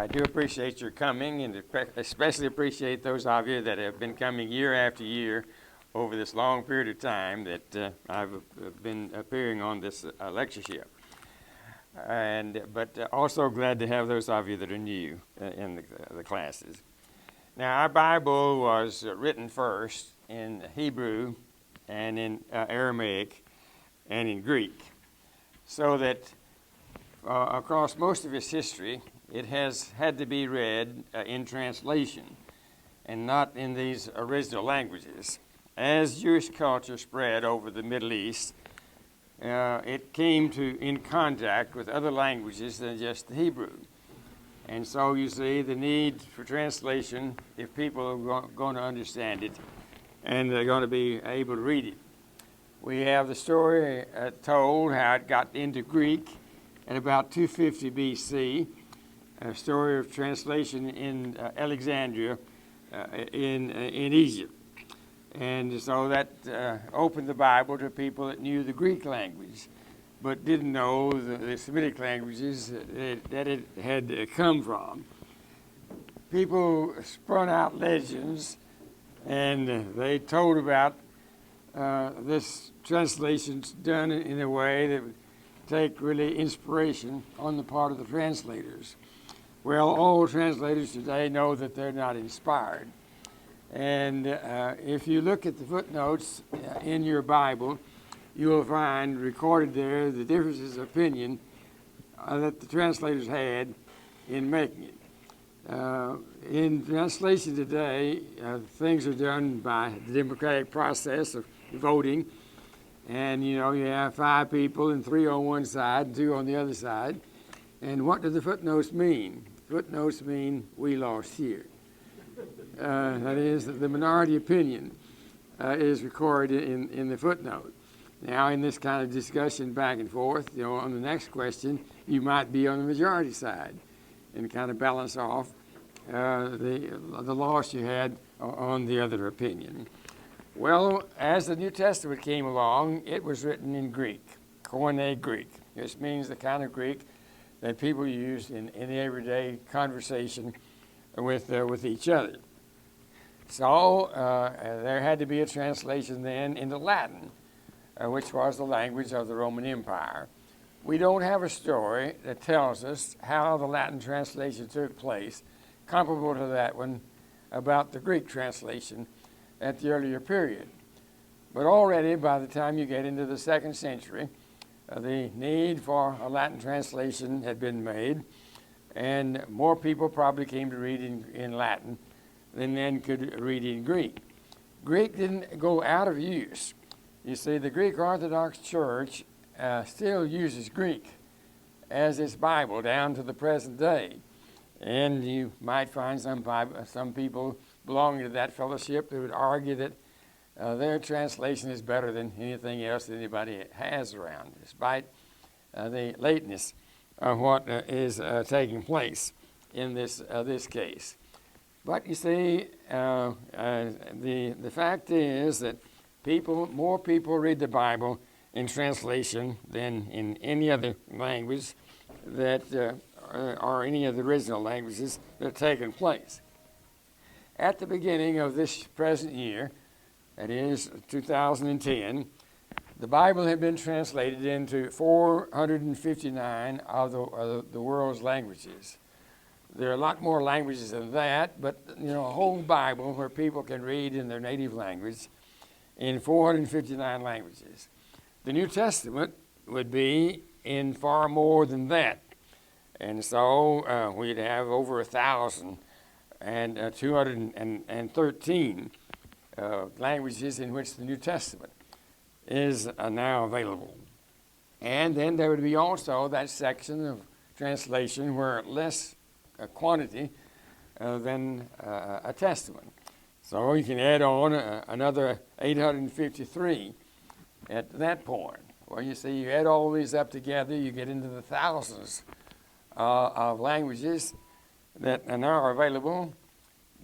I do appreciate your coming, and especially appreciate those of you that have been coming year after year over this long period of time that I've been appearing on this lectureship. But also glad to have those of you that are new in the classes. Now, our Bible was written first in Hebrew and in Aramaic and in Greek, so that across most of its history, it has had to be read in translation and not in these original languages. As Jewish culture spread over the Middle East, it came in contact with other languages than just the Hebrew. And so you see the need for translation if people are going to understand it and they're going to be able to read it. We have the story told how it got into Greek at about 250 B.C., a story of translation in Alexandria in Egypt. And so that opened the Bible to people that knew the Greek language, but didn't know the Semitic languages that it had come from. People spun out legends, and they told about this translations done in a way that would take really inspiration on the part of the translators. Well, all translators today know that they're not inspired. And if you look at the footnotes in your Bible, you will find recorded there the differences of opinion that the translators had in making it. In translation today, things are done by the democratic process of voting. And, you have 5 people and 3 on one side and 2 on the other side. And what do the footnotes mean? Footnotes mean we lost here. That is, the minority opinion is recorded in the footnote. Now, in this kind of discussion back and forth, on the next question, you might be on the majority side and kind of balance off the loss you had on the other opinion. Well, as the New Testament came along, it was written in Greek, Koine Greek. This means the kind of Greek that people use in the everyday conversation with each other. So there had to be a translation then into Latin, which was the language of the Roman Empire. We don't have a story that tells us how the Latin translation took place, comparable to that one about the Greek translation at the earlier period. But already by the time you get into the 2nd century, the need for a Latin translation had been made, and more people probably came to read in Latin than then could read in Greek. Greek didn't go out of use. You see, the Greek Orthodox Church still uses Greek as its Bible down to the present day. And you might find some people belonging to that fellowship that would argue that their translation is better than anything else that anybody has around, despite the lateness of what is taking place in this case. But you see, the fact is that more people read the Bible in translation than in any other language or any of the original languages that have taken place. At the beginning of this present year, that is 2010, the Bible had been translated into 459 of the world's languages. There are a lot more languages than that, but a whole Bible where people can read in their native language in 459 languages. The New Testament would be in far more than that. And so we'd have over 1,000 and 213 languages in which the New Testament is now available. And then there would be also that section of translation where less quantity than a testament. So you can add on another 853 at that point. Well, you see, you add all these up together, you get into the thousands of languages that are now available,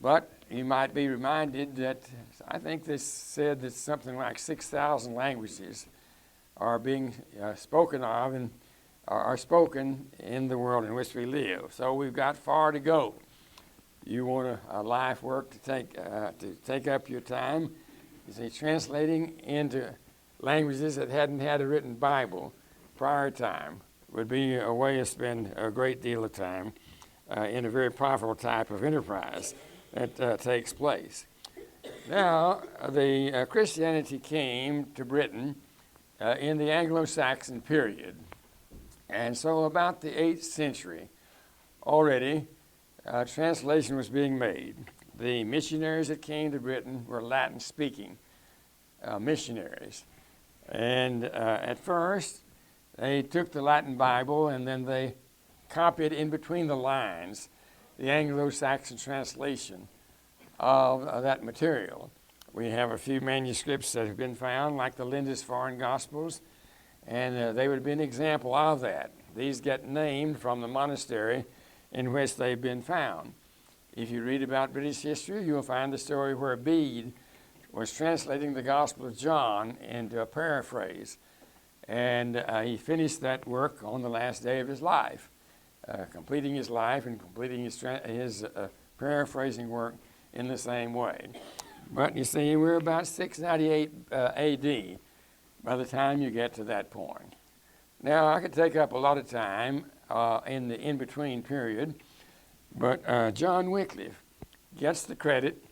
but you might be reminded that I think this said that something like 6,000 languages are being spoken of are spoken in the world in which we live. So we've got far to go. You want a life work to take up your time. You see, translating into languages that hadn't had a written Bible prior time would be a way to spend a great deal of time in a very profitable type of enterprise that takes place. Now, the Christianity came to Britain in the Anglo-Saxon period. And so about the 8th century, already, translation was being made. The missionaries that came to Britain were Latin-speaking missionaries. And at first, they took the Latin Bible and then they copied in between the lines the Anglo-Saxon translation of that material. We have a few manuscripts that have been found, like the Lindisfarne Gospels, and they would be an example of that. These get named from the monastery in which they've been found. If you read about British history, you'll find the story where Bede was translating the Gospel of John into a paraphrase, and he finished that work on the last day of his life, completing his life and completing his paraphrasing work in the same way. But you see, we're about 698 A.D. by the time you get to that point. Now, I could take up a lot of time in the in-between period, but John Wycliffe gets the credit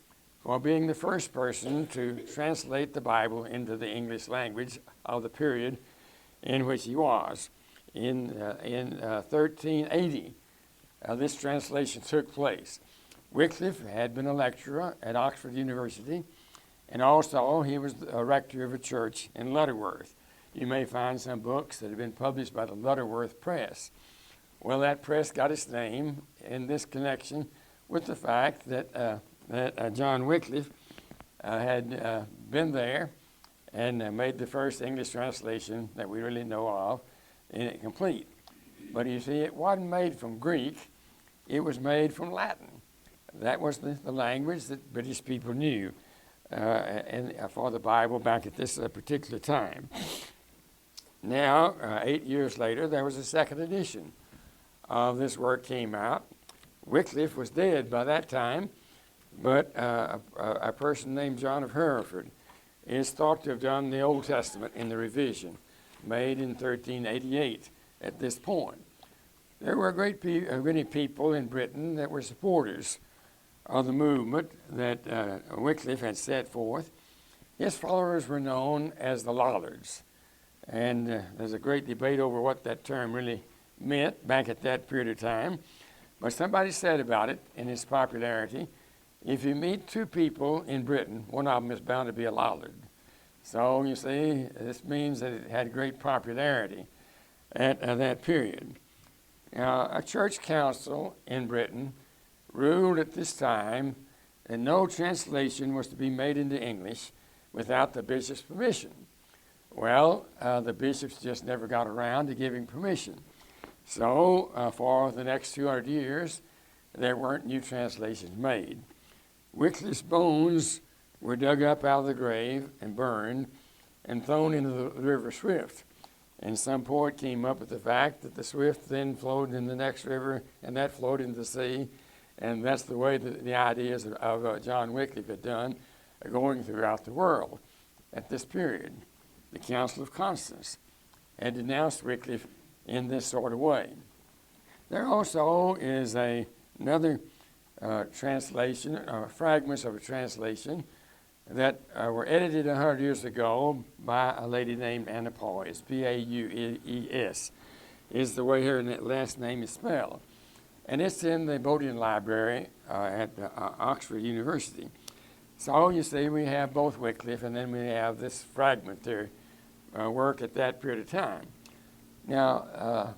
for being the first person to translate the Bible into the English language of the period in which he was. In 1380, this translation took place. Wycliffe had been a lecturer at Oxford University, and also he was a rector of a church in Lutterworth. You may find some books that have been published by the Lutterworth Press. Well, that press got its name in this connection with the fact that John Wycliffe had been there and made the first English translation that we really know of complete. But you see, it wasn't made from Greek, it was made from Latin. That was the language that British people knew for the Bible back at this particular time. Now, 8 years later, there was a second edition of this work came out. Wycliffe was dead by that time, but a person named John of Hereford is thought to have done the Old Testament in the revision made in 1388 at this point. There were many people in Britain that were supporters of the movement that Wycliffe had set forth. His followers were known as the Lollards, and there's a great debate over what that term really meant back at that period of time. But somebody said about it in its popularity, if you meet two people in Britain, one of them is bound to be a Lollard. So you see, this means that it had great popularity at that period. Now, a church council in Britain ruled at this time that no translation was to be made into English without the bishop's permission. Well, the bishops just never got around to giving permission. So for the next 200 years, there weren't new translations made. Wycliffe's bones were dug up out of the grave and burned and thrown into the river Swift. And some poet came up with the fact that the Swift then flowed in the next river, and that flowed into the sea. And that's the way the ideas of John Wycliffe had done going throughout the world at this period. The Council of Constance had denounced Wycliffe in this sort of way. There also is another translation, fragments of a translation that were edited 100 years ago by a lady named Anna Paues, P-A-U-E-S, is the way her last name is spelled. And it's in the Bodleian Library at Oxford University. So you see, we have both Wycliffe and then we have this fragment there, work at that period of time. Now,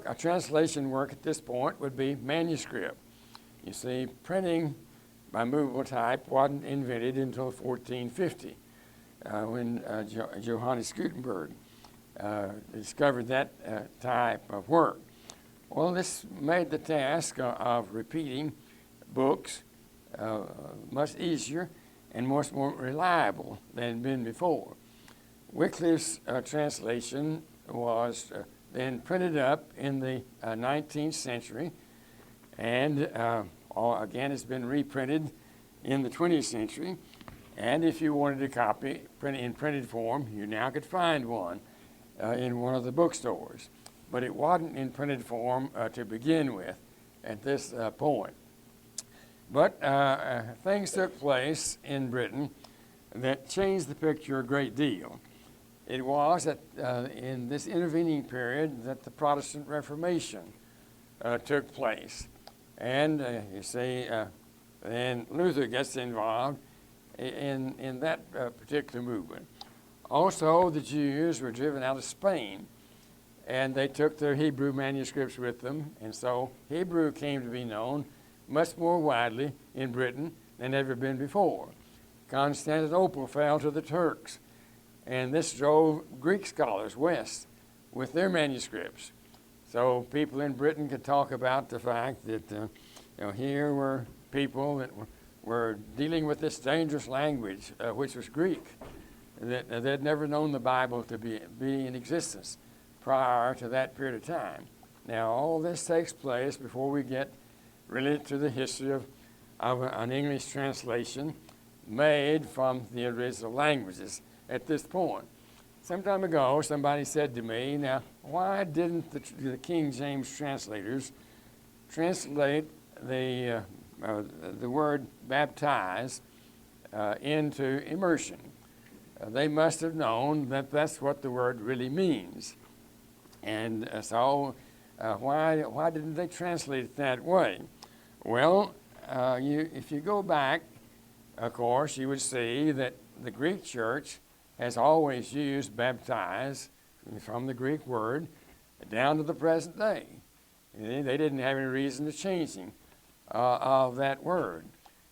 a translation work at this point would be manuscript. You see, printing by movable type wasn't invented until 1450 when Johannes Gutenberg discovered that type of work. Well, this made the task of repeating books much easier and much more reliable than had been before. Wycliffe's translation was then printed up in the 19th century, and again it's been reprinted in the 20th century. And if you wanted a copy in printed form, you now could find one in one of the bookstores. But it wasn't in printed form to begin with at this point. But things took place in Britain that changed the picture a great deal. It was that in this intervening period that the Protestant Reformation took place. And you see, then Luther gets involved in that particular movement. Also, the Jews were driven out of Spain, and they took their Hebrew manuscripts with them, and so Hebrew came to be known much more widely in Britain than ever been before. Constantinople fell to the Turks, and this drove Greek scholars west with their manuscripts. So people in Britain could talk about the fact that here were people that were dealing with this dangerous language, which was Greek, that they'd never known the Bible to be in existence prior to that period of time. Now, all this takes place before we get really to the history of an English translation made from the original languages at this point. Some time ago, somebody said to me, now, why didn't the King James translators translate the word baptize into immersion? They must have known that that's what the word really means. And so why didn't they translate it that way? Well, if you go back, of course, you would see that the Greek church has always used baptize from the Greek word down to the present day. They didn't have any reason to changing of that word.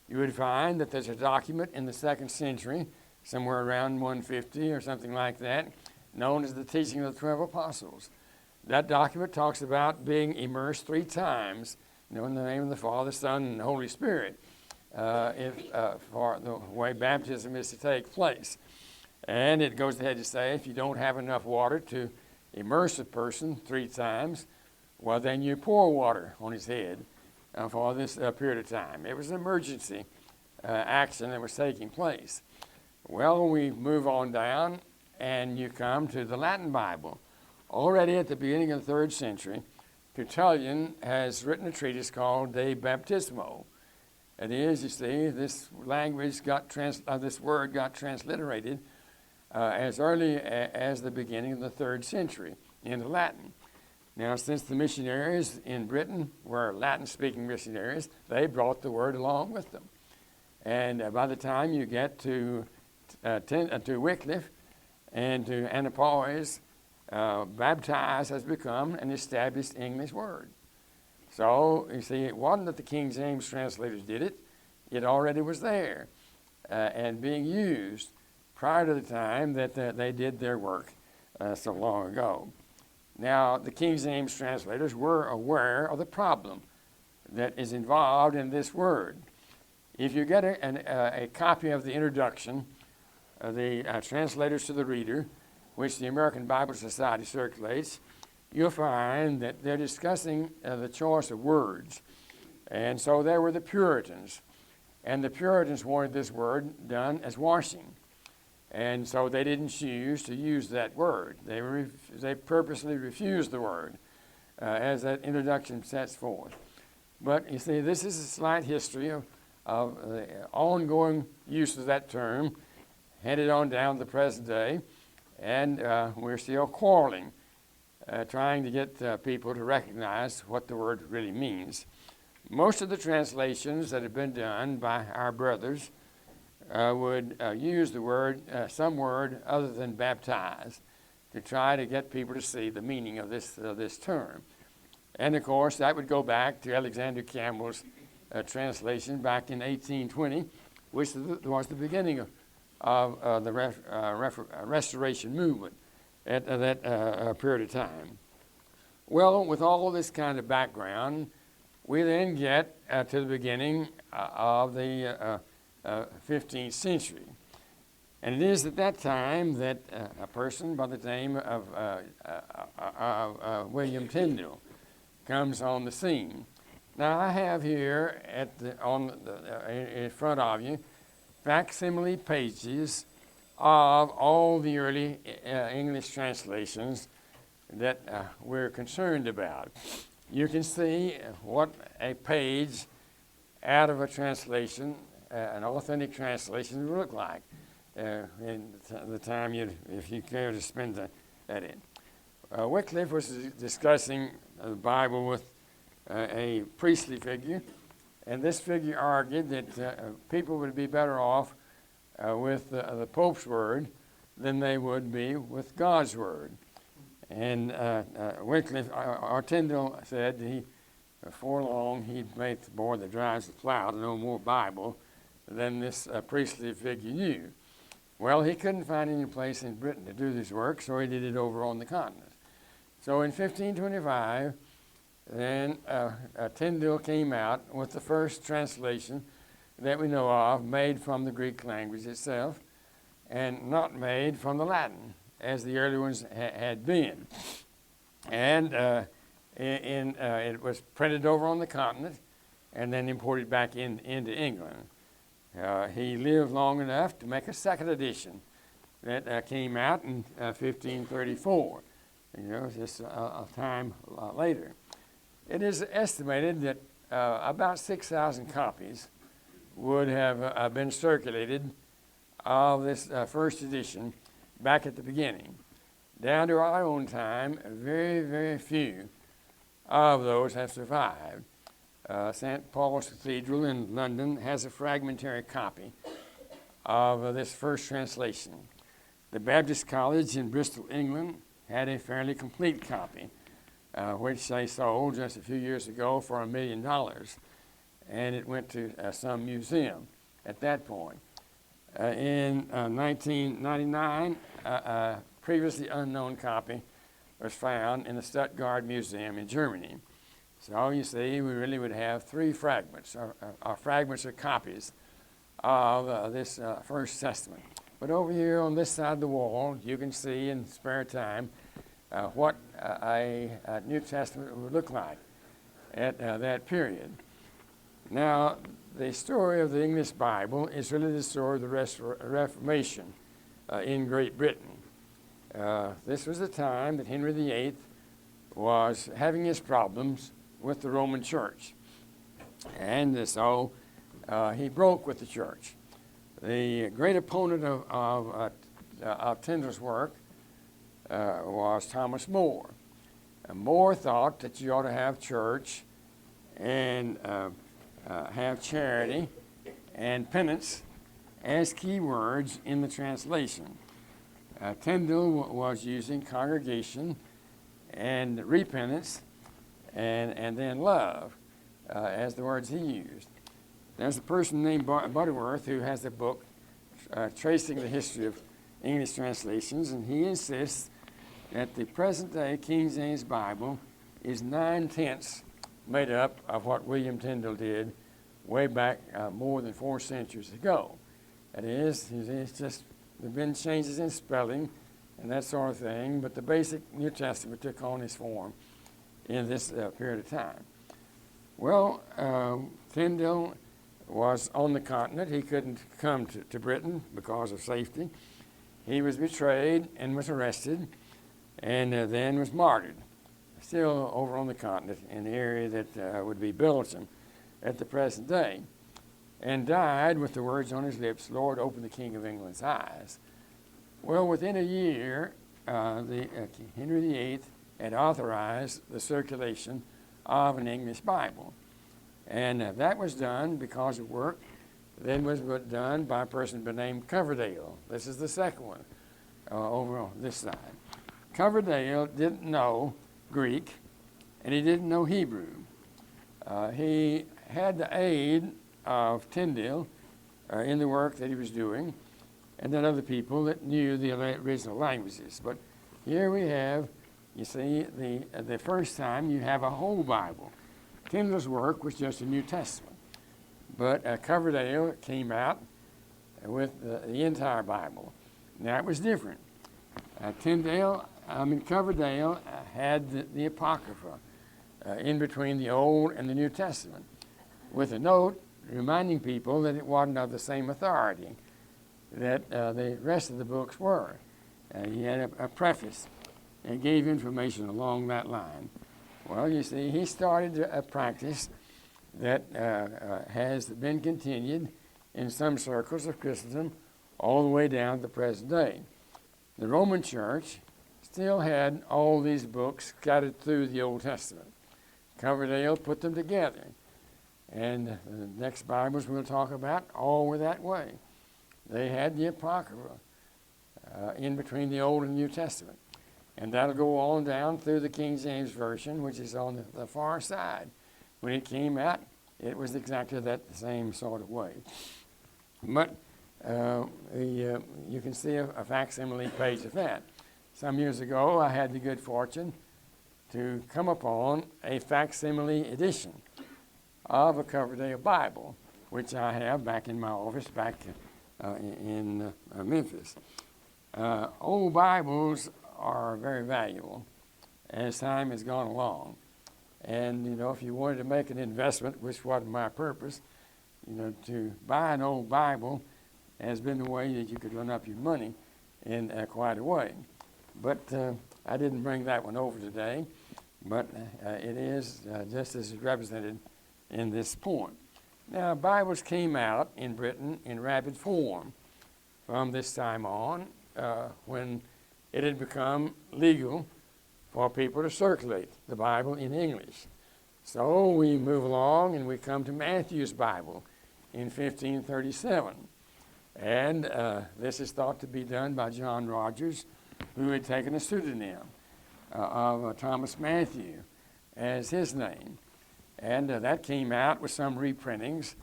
You would find that there's a document in the 2nd century, somewhere around 150 or something like that, known as the Teaching of the 12 Apostles. That document talks about being immersed 3 times, in the name of the Father, Son, and the Holy Spirit, for the way baptism is to take place. And it goes ahead to say if you don't have enough water to immerse a person 3 times, well, then you pour water on his head for this period of time. It was an emergency action that was taking place. Well, we move on down, and you come to the Latin Bible. Already at the beginning of the 3rd century, Tertullian has written a treatise called De Baptismo. It is, you see, this language this word got transliterated as early as the beginning of the 3rd century into Latin. Now, since the missionaries in Britain were Latin-speaking missionaries, they brought the word along with them. And by the time you get to Wycliffe and to Anapolis, baptize has become an established English word. So, you see, it wasn't that the King James translators did it. It already was there and being used prior to the time that they did their work so long ago. Now, the King James translators were aware of the problem that is involved in this word. If you get a copy of the introduction of the translators to the reader, which the American Bible Society circulates, you'll find that they're discussing the choice of words. And so there were the Puritans. And the Puritans wanted this word done as washing. And so they didn't choose to use that word. They purposely refused the word as that introduction sets forth. But you see, this is a slight history of the ongoing use of that term, handed on down to the present day. And we're still quarreling, trying to get people to recognize what the word really means. Most of the translations that have been done by our brothers would use the word, some word other than baptize, to try to get people to see the meaning of this term. And of course, that would go back to Alexander Campbell's translation back in 1820, which was the beginning of the Restoration movement at that period of time. Well, with all this kind of background, we then get to the beginning of the 15th century. And it is at that time that a person by the name of William Tyndale comes on the scene. Now I have here in front of you facsimile pages of all the early English translations that we're concerned about. You can see what a page out of a translation, an authentic translation, would look like in the time if you care to spend that in. Wycliffe was discussing the Bible with a priestly figure, and this figure argued that people would be better off with the Pope's word than they would be with God's word. And Wycliffe, or Tyndale said he, before long, he'd make the boy that drives the plow to know more Bible than this priestly figure knew. Well, he couldn't find any place in Britain to do this work, so he did it over on the continent. So in 1525, then Tyndale came out with the first translation that we know of, made from the Greek language itself, and not made from the Latin, as the early ones had been. And it was printed over on the continent and then imported back into England. He lived long enough to make a second edition that came out in 1534, just a time later. It is estimated that about 6,000 copies would have been circulated of this first edition back at the beginning. Down to our own time, very, very few of those have survived. St. Paul's Cathedral in London has a fragmentary copy of this first translation. The Baptist College in Bristol, England, had a fairly complete copy, which they sold just a few years ago for $1 million, and it went to some museum at that point. In 1999, a previously unknown copy was found in the Stuttgart Museum in Germany. So you see, we really would have three fragments, or fragments or copies of this First Testament. But over here on this side of the wall, you can see in spare time what a New Testament would look like at that period. Now, the story of the English Bible is really the story of the Reformation in Great Britain. This was the time that Henry VIII was having his problems with the Roman Church. And so he broke with the church. The great opponent of Tyndale's work was Thomas More. More thought that you ought to have church and have charity and penance as key words in the translation. Tyndale was using congregation and repentance and then love as the words he used. There's a person named Butterworth who has a book tracing the history of English translations, and he insists that the present-day King James Bible is 9/10 made up of what William Tyndale did way back more than 4 centuries ago. That is, it's just there have been changes in spelling and that sort of thing, but the basic New Testament took on its form in this period of time. Well, Tyndale was on the continent. He couldn't come to Britain because of safety. He was betrayed and was arrested and then was martyred, still over on the continent in the area that would be Belgium at the present day, and died with the words on his lips, "Lord, open the King of England's eyes." Well, within a year, Henry VIII had authorized the circulation of an English Bible. And that was done because of work then was done by a person by the name Coverdale. This is the second one over on this side. Coverdale didn't know Greek, and he didn't know Hebrew. He had the aid of Tyndale in the work that he was doing, and then other people that knew the original languages. But here we have, you see, the first time you have a whole Bible. Tyndale's work was just a New Testament, but Coverdale came out with the entire Bible. Now it was different. Coverdale had the Apocrypha in between the Old and the New Testament, with a note reminding people that it wasn't of the same authority that the rest of the books were. He had a preface and gave information along that line. Well, you see, he started a practice that has been continued in some circles of Christendom all the way down to the present day. The Roman Church still had all these books scattered through the Old Testament. Coverdale put them together. And the next Bibles we'll talk about all were that way. They had the Apocrypha in between the Old and New Testament. And that'll go on down through the King James Version, which is on the far side. When it came out, it was exactly that same sort of way. But you can see a facsimile page of that. Some years ago, I had the good fortune to come upon a facsimile edition of a Coverdale Bible, which I have back in my office back in Memphis. Old Bibles are very valuable as time has gone along. And, you know, if you wanted to make an investment, which wasn't my purpose, you know, to buy an old Bible has been the way that you could run up your money in quite a way. But I didn't bring that one over today, but it is just as represented in this point. Now, Bibles came out in Britain in rapid form from this time on when it had become legal for people to circulate the Bible in English. So we move along and we come to Matthew's Bible in 1537. And this is thought to be done by John Rogers, who had taken a pseudonym of Thomas Matthew as his name. And that came out with some reprintings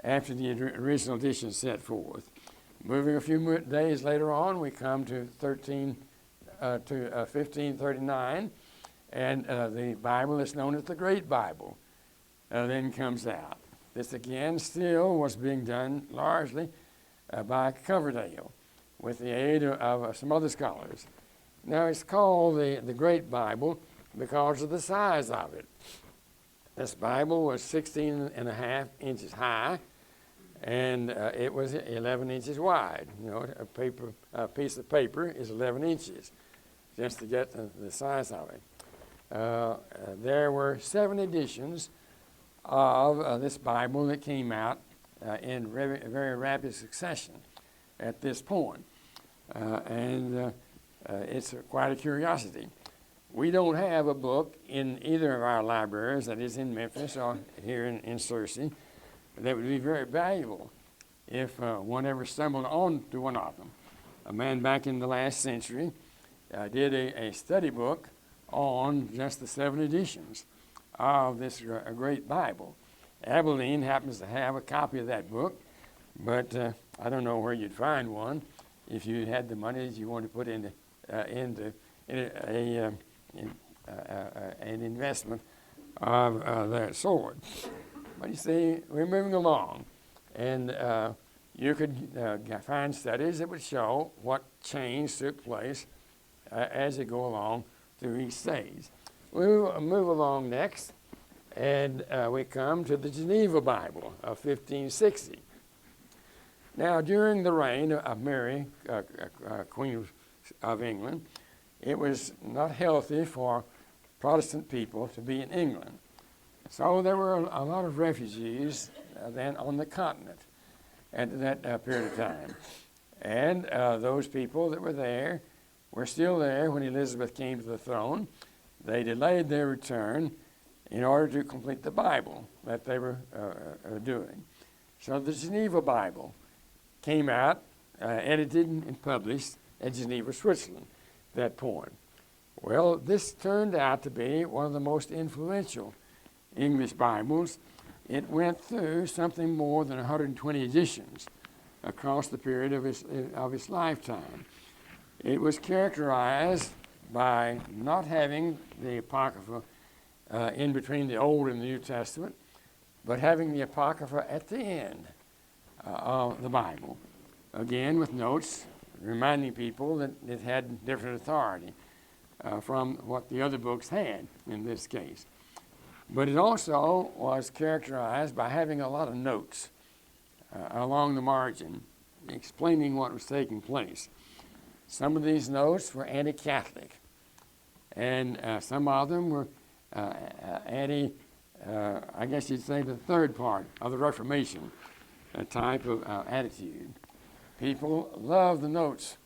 after the original edition set forth. Moving a few days later on, we come to 1539, and the Bible that's known as the Great Bible then comes out. This again still was being done largely by Coverdale with the aid of some other scholars. Now it's called the Great Bible because of the size of it. This Bible was 16.5 inches high, and it was 11 inches wide. You know, a piece of paper is 11 inches, just to get the size of it. There were 7 editions of this Bible that came out in very rapid succession at this point. And it's quite a curiosity. We don't have a book in either of our libraries, that is in Memphis or here in Searcy, that would be very valuable if one ever stumbled on to one of them. A man back in the last century did a study book on just the 7 editions of this great Bible. Abilene happens to have a copy of that book, but I don't know where you'd find one if you had the money that you wanted to put into an investment of that sort. But you see, we're moving along, and you could find studies that would show what change took place as you go along through each stage. We'll move along next, and we come to the Geneva Bible of 1560. Now, during the reign of Mary, Queen of England, it was not healthy for Protestant people to be in England. So there were a lot of refugees then on the continent at that period of time. And those people that were there were still there when Elizabeth came to the throne. They delayed their return in order to complete the Bible that they were doing. So the Geneva Bible came out, edited and published at Geneva, Switzerland at that point. Well, this turned out to be one of the most influential English Bibles. It went through something more than 120 editions across the period of its lifetime. It was characterized by not having the Apocrypha in between the Old and the New Testament, but having the Apocrypha at the end of the Bible, again with notes reminding people that it had different authority from what the other books had in this case. But it also was characterized by having a lot of notes along the margin explaining what was taking place. Some of these notes were anti-Catholic, and some of them were I guess you'd say the third part of the Reformation, a type of attitude. People loved the notes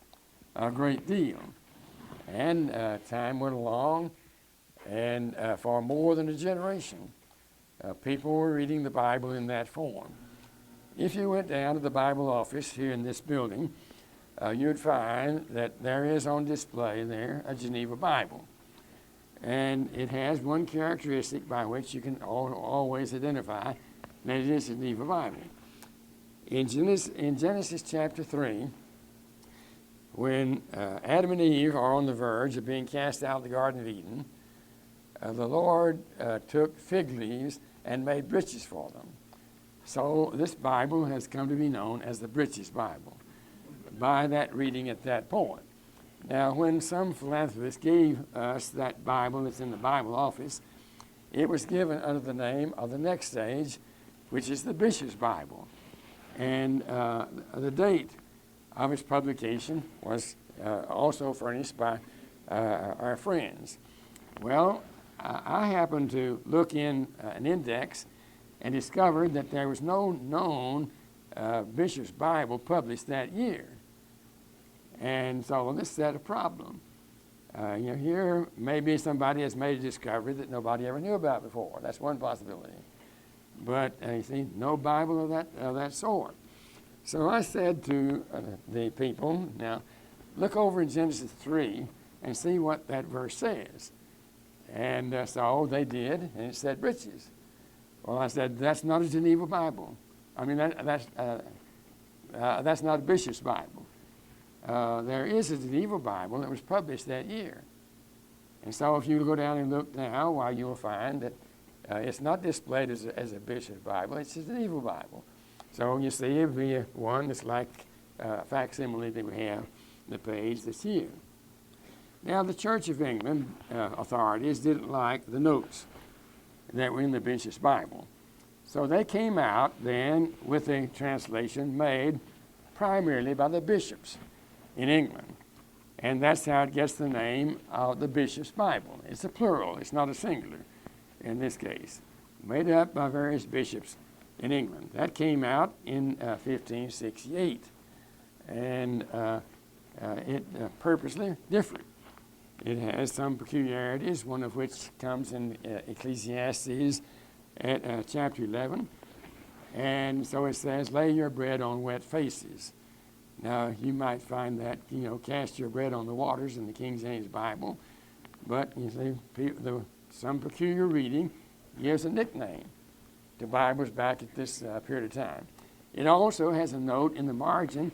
a great deal. And time went along, and for more than a generation, people were reading the Bible in that form. If you went down to the Bible office here in this building, you'd find that there is on display there a Geneva Bible. And it has one characteristic by which you can always identify that it is a Geneva Bible. In Genesis chapter 3, when Adam and Eve are on the verge of being cast out of the Garden of Eden, the Lord took fig leaves and made breeches for them. So this Bible has come to be known as the Breeches Bible by that reading at that point. Now, when some philanthropists gave us that Bible that's in the Bible office, it was given under the name of the next stage, which is the Bishop's Bible. And the date of its publication was also furnished by our friends. Well, I happened to look in an index and discovered that there was no known Bishop's Bible published that year. And so this set a problem. Here maybe somebody has made a discovery that nobody ever knew about before. That's one possibility. But you see, no Bible of that sort. So I said to the people, now look over in Genesis 3 and see what that verse says. And so they did, and it said breeches. Well, I said, that's not a Geneva Bible. I mean, that's not a Bishop's Bible. There is a Geneva Bible that was published that year. And so if you go down and look now, why you'll find that it's not displayed as a Bishop's Bible, it's a Geneva Bible. So you see, it'll be one that's like facsimile that we have, the page that's here. Now, the Church of England authorities didn't like the notes that were in the Bishop's Bible. So they came out then with a translation made primarily by the bishops in England. And that's how it gets the name of the Bishop's Bible. It's a plural, it's not a singular in this case. Made up by various bishops in England. That came out in 1568. And it purposely different. It has some peculiarities, one of which comes in Ecclesiastes at chapter 11. And so it says, lay your bread on wet faces. Now, you might find that, cast your bread on the waters in the King James Bible. But, you see, some peculiar reading gives a nickname to Bibles back at this period of time. It also has a note in the margin.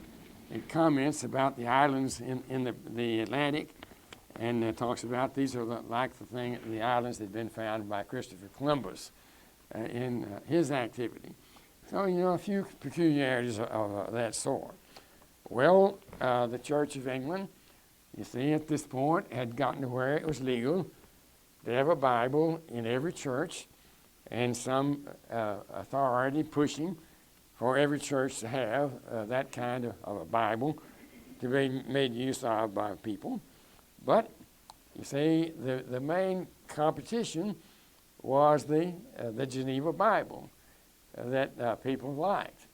It comments about the islands in the Atlantic. And it talks about these are like the islands that had been found by Christopher Columbus in his activity. So, a few peculiarities of that sort. Well, the Church of England, you see, at this point had gotten to where it was legal to have a Bible in every church, and some authority pushing for every church to have that kind of a Bible to be made use of by people. But, you see, the main competition was the Geneva Bible that people liked.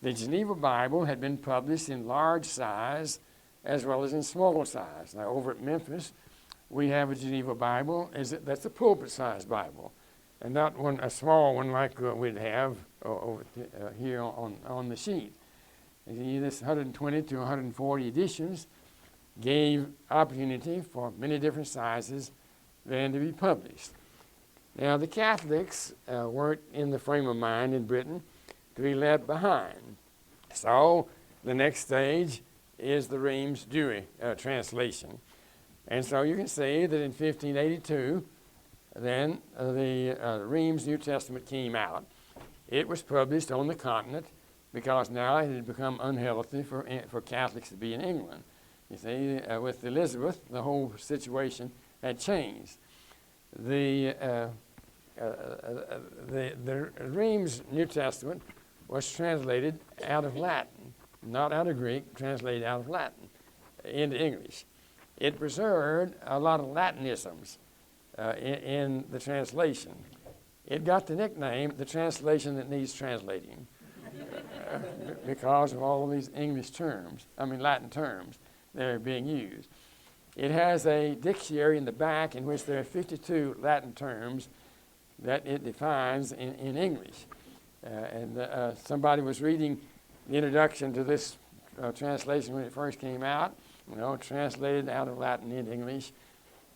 The Geneva Bible had been published in large size as well as in small size. Now, over at Memphis, we have a Geneva Bible. That's a pulpit-sized Bible, and not a small one like we'd have over here on the sheet. This 120 to 140 editions gave opportunity for many different sizes then to be published. Now, the Catholics weren't in the frame of mind in Britain to be left behind. So the next stage is the Reims-Dewey translation. And so you can see that in 1582, then the Reims New Testament came out. It was published on the continent because now it had become unhealthy for Catholics to be in England. You see, with Elizabeth, the whole situation had changed. The Reims New Testament was translated out of Latin, not out of Greek, translated out of Latin into English. It preserved a lot of Latinisms in the translation. It got the nickname, the translation that needs translating, because of all of these Latin terms that are being used. It has a dictionary in the back in which there are 52 Latin terms that it defines in English. Somebody was reading the introduction to this translation when it first came out, translated out of Latin into English.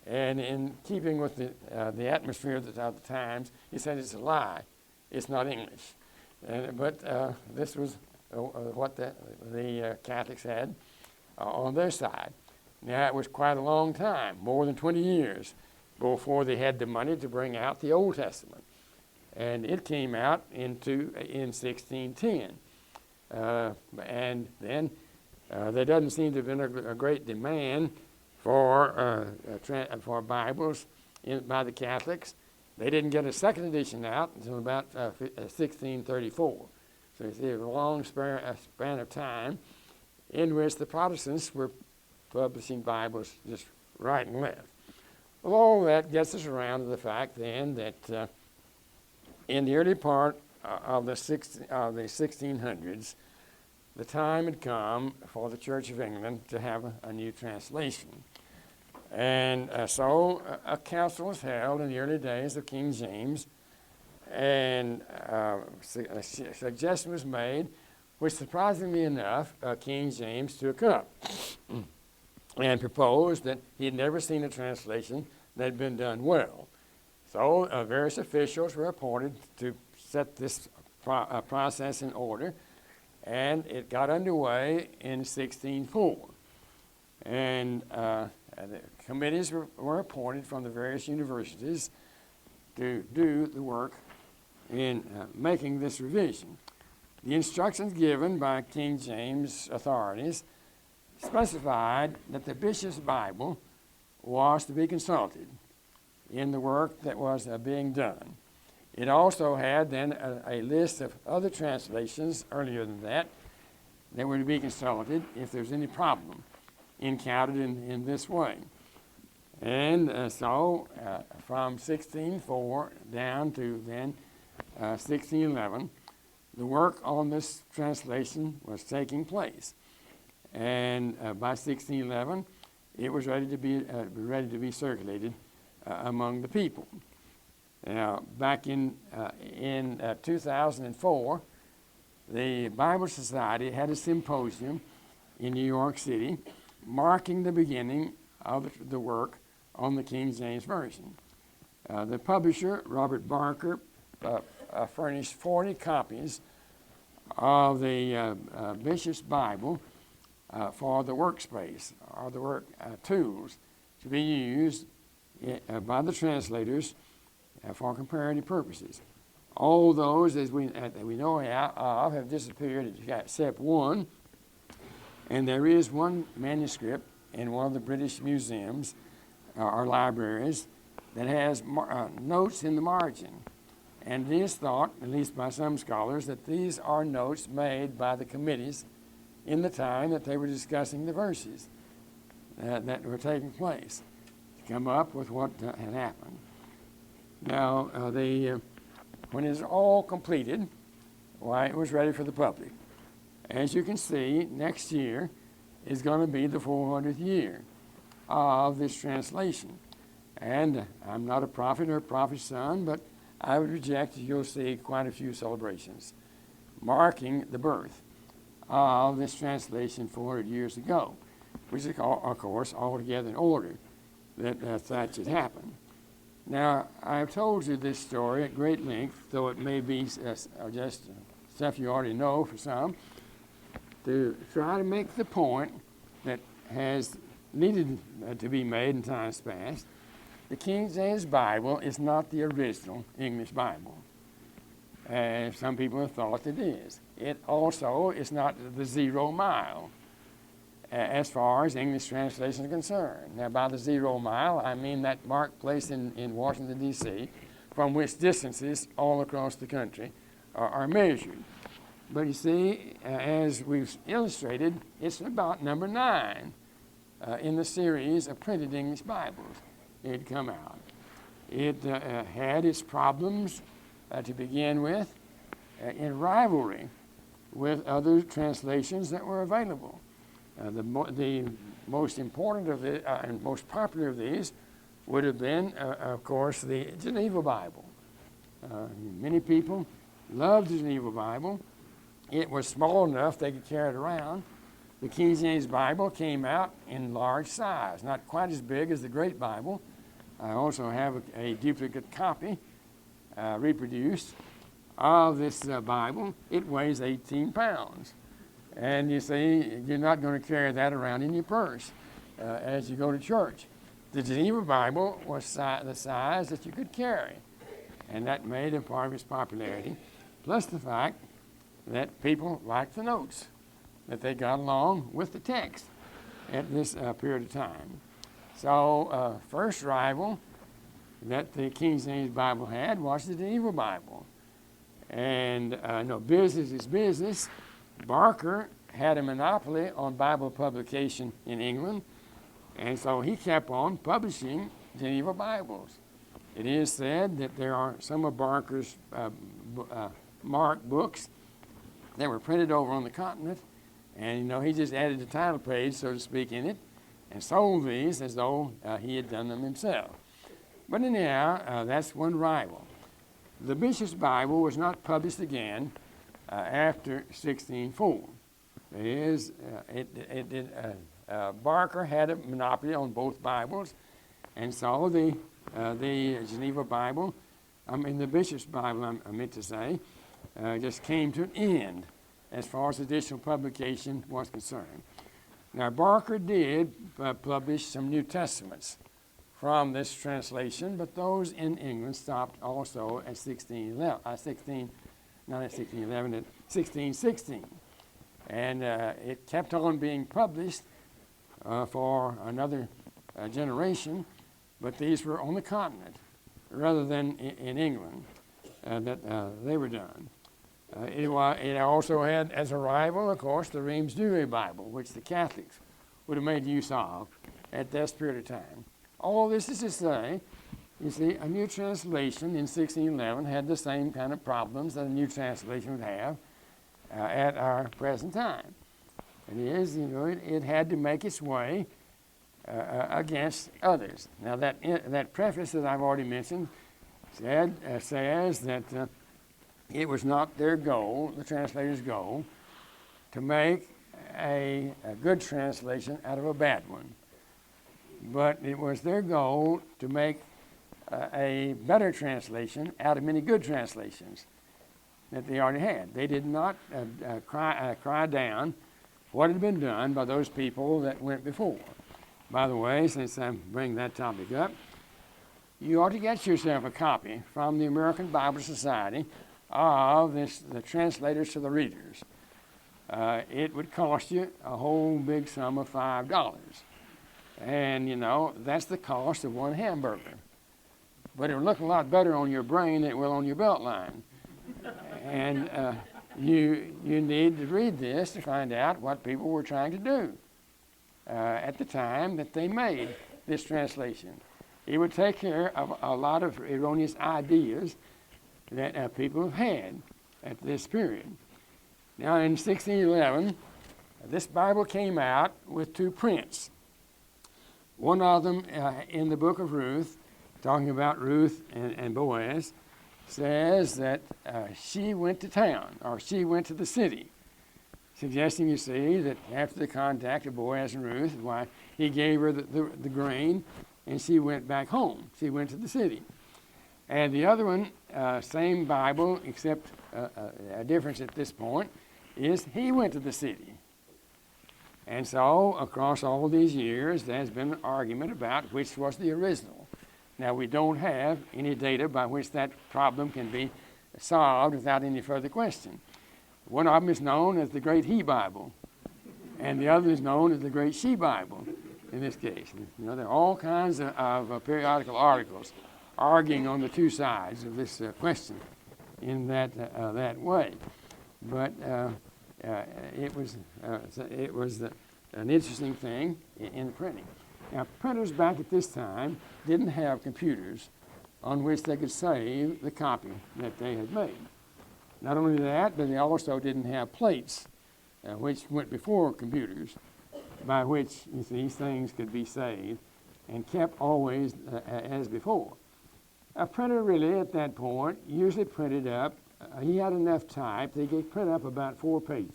And in keeping with the atmosphere of the times, he said it's a lie. It's not English. But this was what the Catholics had on their side. Now, it was quite a long time, more than 20 years, before they had the money to bring out the Old Testament. And it came out in 1610. And then there doesn't seem to have been a great demand for Bibles by the Catholics. They didn't get a second edition out until about 1634. So you see a long span of time in which the Protestants were publishing Bibles just right and left. Well, all that gets us around to the fact then that in the early part of the 1600s, the time had come for the Church of England to have a new translation. And so a council was held in the early days of King James, and a suggestion was made, which surprisingly enough, King James took up and proposed that he had never seen a translation that had been done well. So various officials were appointed to set this process in order, and it got underway in 1604. And the committees were appointed from the various universities to do the work in making this revision. The instructions given by King James authorities specified that the bishop's Bible was to be consulted in the work that was being done. It also had then a list of other translations earlier than that were to be consulted if there's any problem encountered in this way. And so from 1604 down to then 1611, the work on this translation was taking place. And by 1611, it was ready to be circulated among the people. Now, back in 2004, the Bible Society had a symposium in New York City marking the beginning of the work on the King James Version. The publisher, Robert Barker, furnished 40 copies of the Bishop's Bible for the workspace, or the work tools to be used by the translators for comparative purposes. All those that we know of have disappeared except one, and there is one manuscript in one of the British museums or libraries that has notes in the margin. And it is thought, at least by some scholars, that these are notes made by the committees in the time that they were discussing the verses that were taking place to come up with what had happened. Now, when it's all completed, why, it was ready for the public. As you can see, next year is going to be the 400th year of this translation. And I'm not a prophet or a prophet's son, but I would reject that you'll see quite a few celebrations marking the birth of this translation 400 years ago, which is, of course, altogether in order that that should happen. Now, I've told you this story at great length, though it may be just stuff you already know for some, to try to make the point that has needed to be made in times past. The King James Bible is not the original English Bible, as some people have thought it is. It also is not the 0 mile, as far as English translation is concerned. Now, by the 0 mile, I mean that marked place in Washington, D.C., from which distances all across the country are measured. But you see, as we've illustrated, it's about number 9 in the series of printed English Bibles. It had come out. It had its problems to begin with in rivalry with other translations that were available. The most important of the and most popular of these would have been, of course, the Geneva Bible. Many people loved the Geneva Bible. It was small enough they could carry it around. The King James Bible came out in large size, not quite as big as the Great Bible. I also have a duplicate copy reproduced of this Bible. It weighs 18 pounds. And you see, you're not going to carry that around in your purse as you go to church. The Geneva Bible was the size that you could carry, and that made a part of its popularity, plus the fact that people liked the notes, that they got along with the text at this period of time. So, first rival that the King James Bible had was the Geneva Bible. And business is business. Barker had a monopoly on Bible publication in England, and so he kept on publishing Geneva Bibles. It is said that there are some of Barker's marked books that were printed over on the continent, and he just added the title page, so to speak, in it, and sold these as though he had done them himself. But anyhow, that's one rival. The Bishop's Bible was not published again after 1604. Barker had a monopoly on both Bibles, and so the Geneva Bible, the Bishop's Bible, I meant to say, just came to an end as far as additional publication was concerned. Now, Barker did publish some New Testaments from this translation, but those in England stopped also at 1616. And it kept on being published for another generation, but these were on the continent rather than in England that they were done. It also had as a rival, of course, the Reims-Douay Bible, which the Catholics would have made use of at that period of time. All this is to say, you see, a new translation in 1611 had the same kind of problems that a new translation would have at our present time. It is, it had to make its way against others. Now, that preface that I've already mentioned says that it was not their goal, the translator's goal, to make a good translation out of a bad one. But it was their goal to make a better translation out of many good translations that they already had. They did not cry down what had been done by those people that went before. By the way, since I'm bringing that topic up, you ought to get yourself a copy from the American Bible Society of the translators to the readers. It would cost you a whole big sum of $5. And, that's the cost of one hamburger. But it will look a lot better on your brain than it will on your belt line. And you need to read this to find out what people were trying to do at the time that they made this translation. It would take care of a lot of erroneous ideas that people have had at this period. Now, in 1611, this Bible came out with 2 prints. One of them in the book of Ruth, talking about Ruth and Boaz, says that she went to town, or she went to the city, suggesting, you see, that after the contact of Boaz and Ruth, why he gave her the grain, and she went back home. She went to the city. And the other one, same Bible, except a difference at this point, is he went to the city. And so, across all these years, there's been an argument about which was the original. Now, we don't have any data by which that problem can be solved without any further question. One of them is known as the Great He Bible. and the other is known as the Great She Bible in this case. You know, there are all kinds of periodical articles arguing on the two sides of this question in that way. But it was an interesting thing in printing. Now, printers back at this time didn't have computers on which they could save the copy that they had made. Not only that, but they also didn't have plates, which went before computers, by which these things could be saved and kept always as before. A printer really at that point usually printed up, he had enough type that he could print up about 4 pages.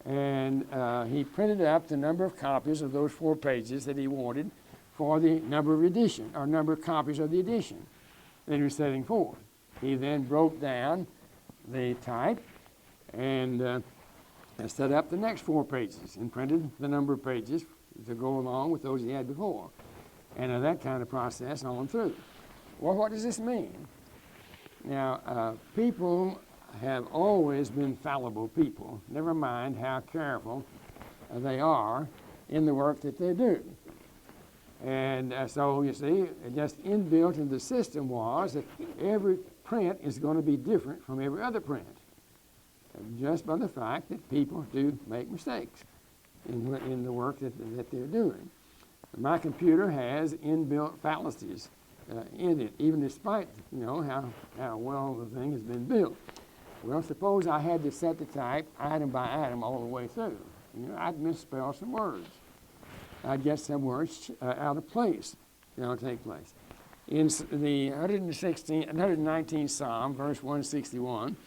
And he printed up the number of copies of those 4 pages that he wanted for the number of edition, or number of copies of the edition that he was setting forth. He then broke down the type and set up the next 4 pages and printed the number of pages to go along with those he had before. And that kind of process on through. Well, what does this mean? Now, people have always been fallible people, never mind how careful they are in the work that they do. And so, you see, just inbuilt in the system was that every print is going to be different from every other print, just by the fact that people do make mistakes in the work that they're doing. My computer has inbuilt fallacies in it, even despite, you know, how well the thing has been built. Well, suppose I had to set the type item by item all the way through. You know, I'd misspell some words. I'd get some words out of place, you know, take place. In the 119th Psalm, verse 161,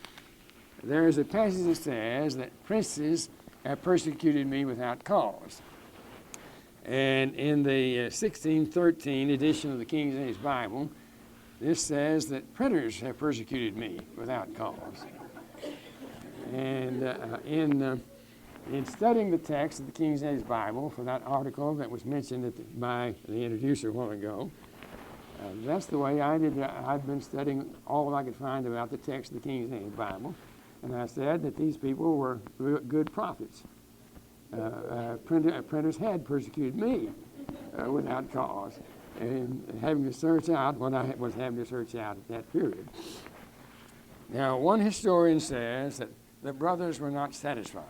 there is a passage that says that princes have persecuted me without cause. And in the 1613 edition of the King James Bible, this says that printers have persecuted me without cause. And in studying the text of the King James Bible for that article that was mentioned by the introducer a while ago, that's the way I did. I've been studying all I could find about the text of the King James Bible, and I said that these people were good prophets. Printers had persecuted me without cause, and having to search out what I was having to search out at that period. Now, one historian says that the brothers were not satisfied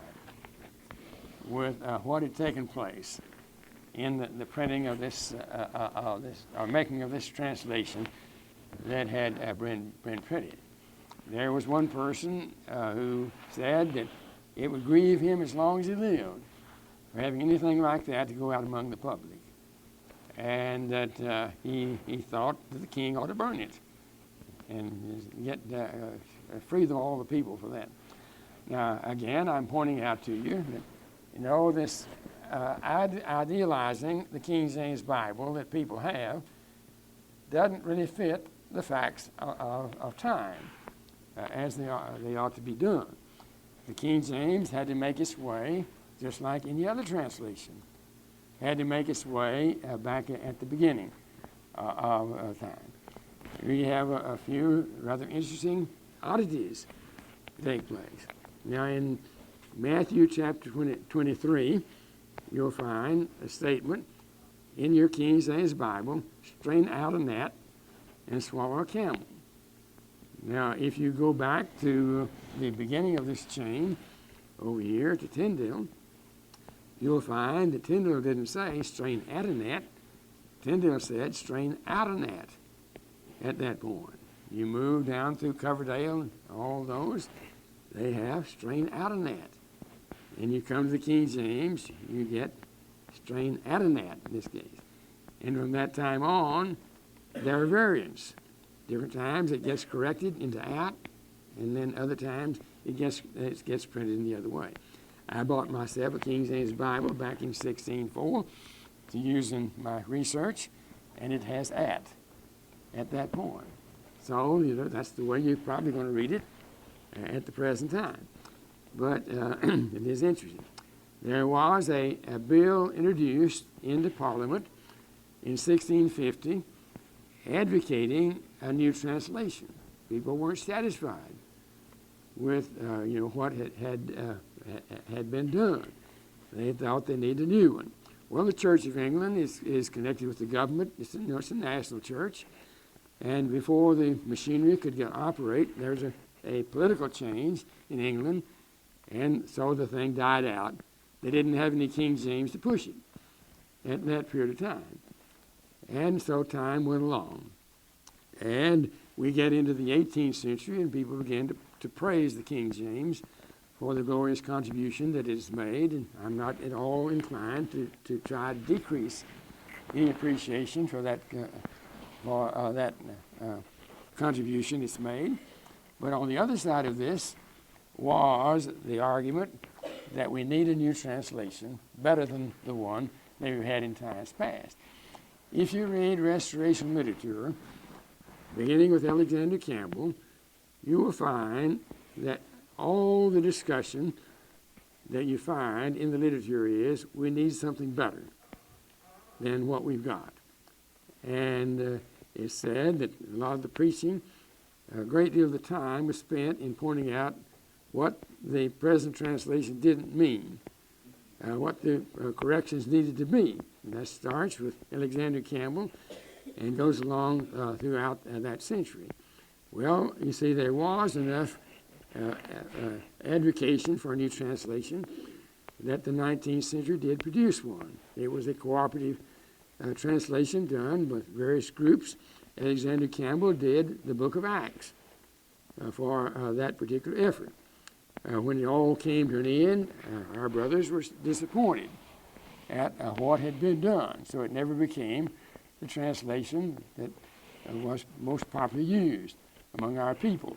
with what had taken place in the printing of this, or making of this translation that had been printed. There was one person who said that it would grieve him as long as he lived for having anything like that to go out among the public, and that he thought that the king ought to burn it and get free all the people for that. Now, again, I'm pointing out to you that, you know, this idealizing the King James Bible that people have doesn't really fit the facts of time as they ought to be done. The King James had to make its way, just like any other translation, had to make its way back at the beginning of time. We have a few rather interesting oddities take place. Now, in Matthew chapter 23, you'll find a statement in your King James Bible, strain out a gnat and swallow a camel. Now, if you go back to the beginning of this chain over here to Tyndale, you'll find that Tyndale didn't say strain at a gnat. Tyndale said strain out a gnat at that point. You move down through Coverdale and all those, they have strain out a gnat. And you come to the King James, you get strain at a gnat in this case. And from that time on, there are variants. Different times it gets corrected into at, and then other times it gets printed in the other way. I bought myself a King James Bible back in 1604 to use in my research, and it has at that point. So, you know, that's the way you're probably going to read it at the present time. But it is interesting. There was a bill introduced into Parliament in 1650 advocating a new translation. People weren't satisfied with what had been done. they thought they needed a new one. Well, the Church of England is connected with the government. It's a national church. And before the machinery could operate, there's a political change in England, and so the thing died out. They didn't have any King James to push it at that period of time. And so time went along. And we get into the 18th century, and people began to praise the King James for the glorious contribution that it's made. And I'm not at all inclined to try to decrease any appreciation for that contribution it's made. But on the other side of this was the argument that we need a new translation better than the one that we've had in times past. If you read Restoration literature, beginning with Alexander Campbell, you will find that all the discussion that you find in the literature is we need something better than what we've got. And it's said that a lot of the preaching, a great deal of the time was spent in pointing out what the present translation didn't mean, what the corrections needed to be. And that starts with Alexander Campbell and goes along throughout that century. Well, you see, there was enough advocation for a new translation that the 19th century did produce one. It was a cooperative translation done with various groups. Alexander Campbell did the book of Acts for that particular effort. When it all came to an end, our brothers were disappointed at what had been done, so it never became the translation that was most popularly used among our people.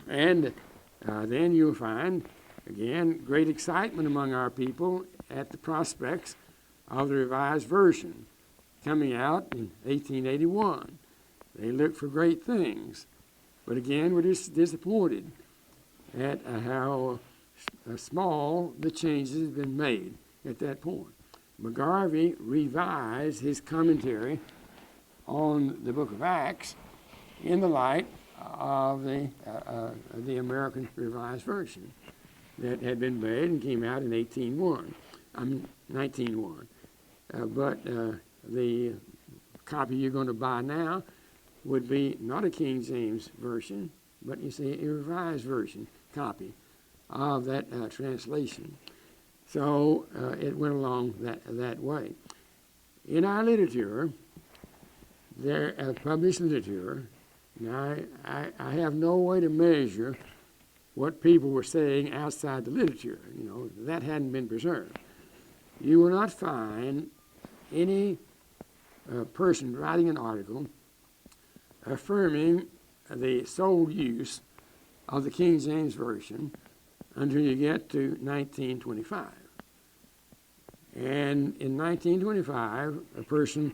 And then you'll find, again, great excitement among our people at the prospects of the Revised Version coming out in 1881. They looked for great things, but again, we're just disappointed at how small the changes have been made at that point. McGarvey revised his commentary on the book of Acts in the light of the American Revised Version that had been made and came out in 1901. But the copy you're going to buy now would be not a King James version, but you see a Revised Version copy of that translation. So it went along that way. In our literature, there published literature. Now, I have no way to measure what people were saying outside the literature. You know, that hadn't been preserved. You will not find any person writing an article affirming the sole use of the King James Version until you get to 1925. And in 1925, a person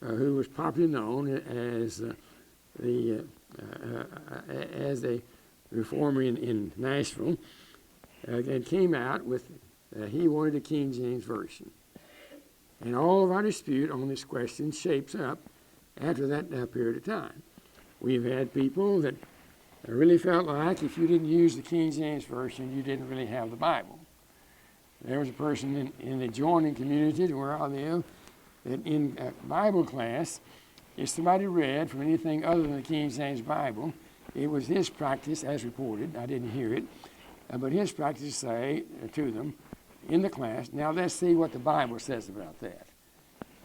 who was popularly known as a reformer in Nashville and came out with he wanted a King James Version. And all of our dispute on this question shapes up after that period of time. We've had people that really felt like if you didn't use the King James Version, you didn't really have the Bible. There was a person in the adjoining community where I live that in Bible class, if somebody read from anything other than the King James Bible, it was his practice, as reported, I didn't hear it, but his practice to say to them in the class, now let's see what the Bible says about that.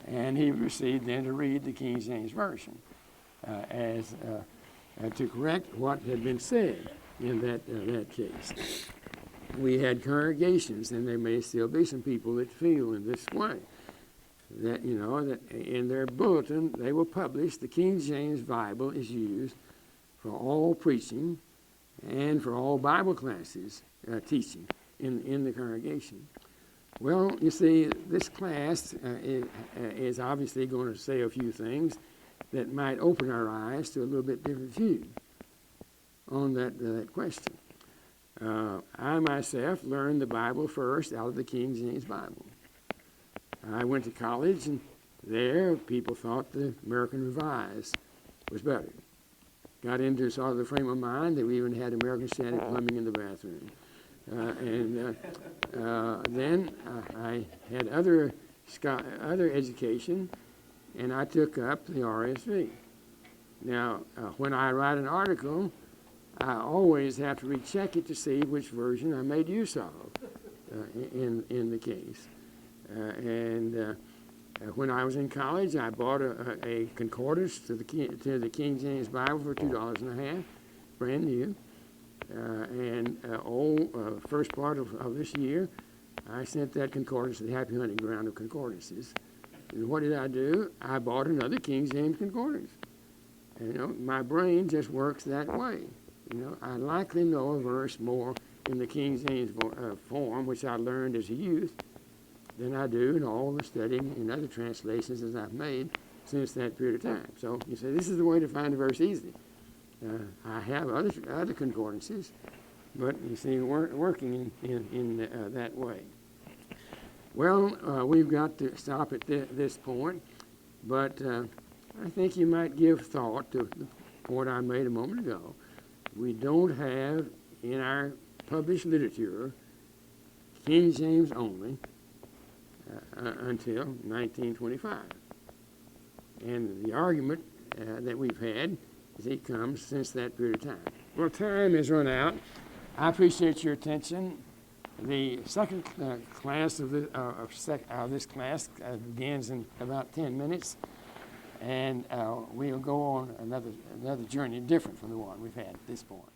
And he proceeded then to read the King James Version to correct what had been said in that case. We had congregations, and there may still be some people that feel in this way, that, you know, that in their bulletin they will publish the King James Bible is used for all preaching and for all Bible classes teaching in the congregation. Well, you see, this class is obviously going to say a few things that might open our eyes to a little bit different view on that question. I myself learned the Bible first out of the King James Bible. I went to college, and there people thought the American Revised was better. Got into sort of the frame of mind that we even had American Standard plumbing in the bathroom. Then I had other education, and I took up the RSV. Now, when I write an article, I always have to recheck it to see which version I made use of in the case. When I was in college, I bought a concordance to the King James Bible for $2.50, brand new. First part of this year, I sent that concordance to the Happy Hunting Ground of Concordances. And what did I do? I bought another King James concordance. My brain just works that way. I likely know a verse more in the King James form, which I learned as a youth, than I do in all the studying in other translations that I've made since that period of time. So you say, this is the way to find a verse easily. I have other concordances, but you see, working in that way. Well, we've got to stop at this point, but I think you might give thought to the point I made a moment ago. We don't have in our published literature King James only until 1925. And the argument that we've had is it comes since that period of time. Well, time has run out. I appreciate your attention. The second class of this class begins in about 10 minutes, and we'll go on another journey different from the one we've had at this point.